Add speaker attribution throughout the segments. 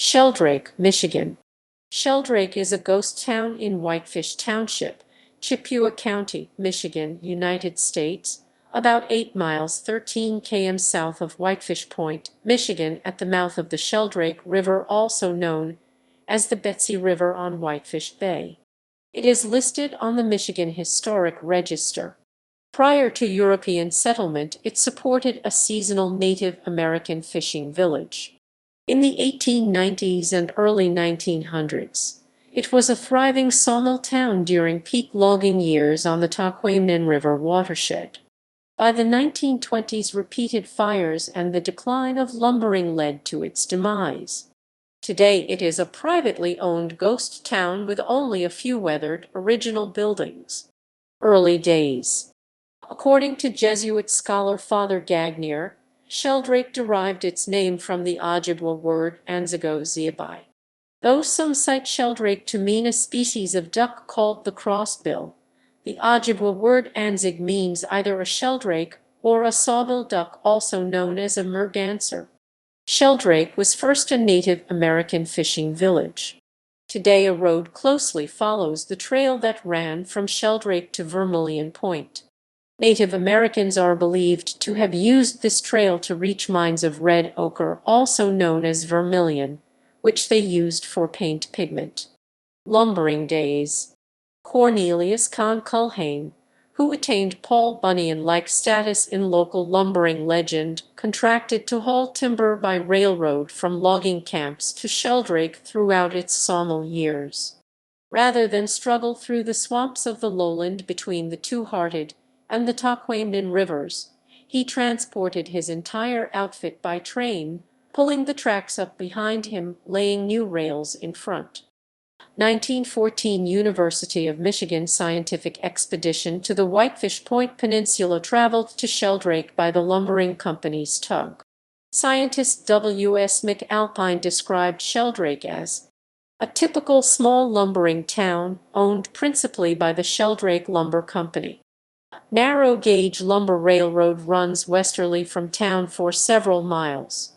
Speaker 1: Shelldrake, Michigan. Shelldrake is a ghost town in Whitefish Township, Chippewa County, Michigan, United States, about 8 miles 13 km south of Whitefish Point, Michigan, at the mouth of the Shelldrake River, also known as the Betsy River on Whitefish Bay. It is listed on the Michigan Historic Register. Prior to European settlement, it supported a seasonal Native American fishing village. In the 1890s and early 1900s, it was a thriving sawmill town during peak logging years on the Tahquamenon River watershed. By the 1920s, repeated fires and the decline of lumbering led to its demise. Today it is a privately owned ghost town with only a few weathered original buildings. Early days. According to Jesuit scholar Father Gagnier, Shelldrake derived its name from the Ojibwa word Anzago-Ziabai. Though some cite Shelldrake to mean a species of duck called the crossbill, the Ojibwa word Anzig means either a sheldrake or a sawbill duck, also known as a merganser. Shelldrake was first a Native American fishing village. Today a road closely follows the trail that ran from Shelldrake to Vermilion Point. Native Americans are believed to have used this trail to reach mines of red ochre, also known as vermilion, which they used for paint pigment. Lumbering days. Cornelius Con Culhane, who attained Paul Bunyan-like status in local lumbering legend, contracted to haul timber by railroad from logging camps to Shelldrake throughout its sawmill years. Rather than struggle through the swamps of the lowland between the Two-Hearted and the Tahquamenon Rivers, he transported his entire outfit by train, pulling the tracks up behind him, laying new rails in front. 1914 University of Michigan scientific expedition to the Whitefish Point Peninsula traveled to Shelldrake by the lumbering company's tug. Scientist W. S. McAlpine described Shelldrake as a typical small lumbering town owned principally by the Shelldrake Lumber Company. Narrow-gauge lumber railroad runs westerly from town for several miles.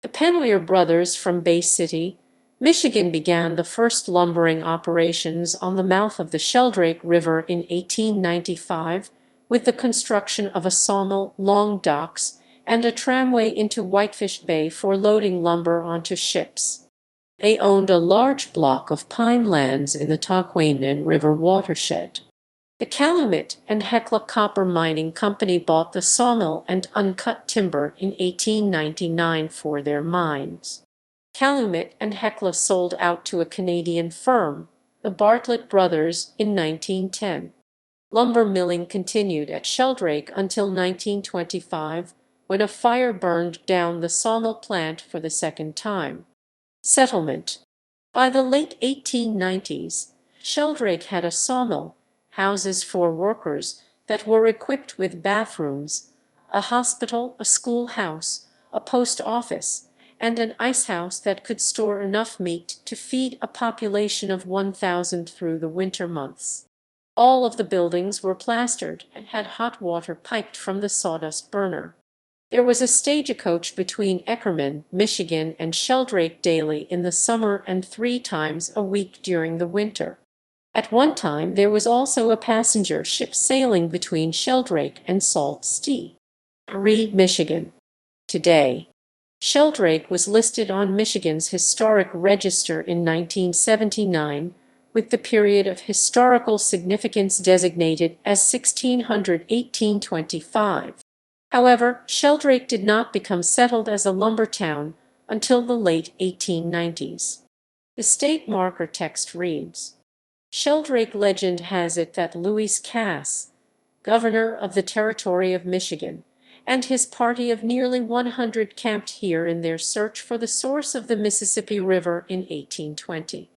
Speaker 1: The Penweir brothers from Bay City, Michigan, began the first lumbering operations on the mouth of the Shelldrake River in 1895 with the construction of a sawmill, long docks, and a tramway into Whitefish Bay for loading lumber onto ships. They owned a large block of pine lands in the Tahquamenon River watershed. The Calumet and Hecla Copper Mining Company bought the sawmill and uncut timber in 1899 for their mines. Calumet and Hecla sold out to a Canadian firm, the Bartlett Brothers, in 1910. Lumber milling continued at Shelldrake until 1925, when a fire burned down the sawmill plant for the second time. Settlement. By the late 1890s, Shelldrake had a sawmill, houses for workers that were equipped with bathrooms, a hospital, a schoolhouse, a post office, and an ice house that could store enough meat to feed a population of 1,000 through the winter months. All of the buildings were plastered and had hot water piped from the sawdust burner. There was a stagecoach between Eckerman, Michigan, and Shelldrake daily in the summer and 3 times a week during the winter. At one time there was also a passenger ship sailing between Shelldrake and Sault Ste. Marie, Michigan. Today, Shelldrake was listed on Michigan's Historic Register in 1979, with the period of historical significance designated as 1600–1825. However, Shelldrake did not become settled as a lumber town until the late 1890s. The state marker text reads, Shelldrake legend has it that Louis Cass, governor of the Territory of Michigan, and his party of nearly 100 camped here in their search for the source of the Mississippi River in 1820.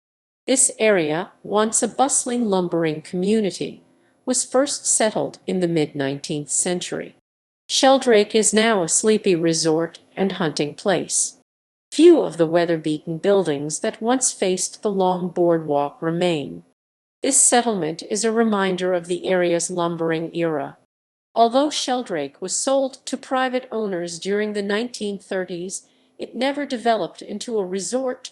Speaker 1: This area, once a bustling lumbering community, was first settled in the mid-19th century. Shelldrake is now a sleepy resort and hunting place. Few of the weather-beaten buildings that once faced the long boardwalk remain. This settlement is a reminder of the area's lumbering era. Although Shelldrake was sold to private owners during the 1930s, it never developed into a resort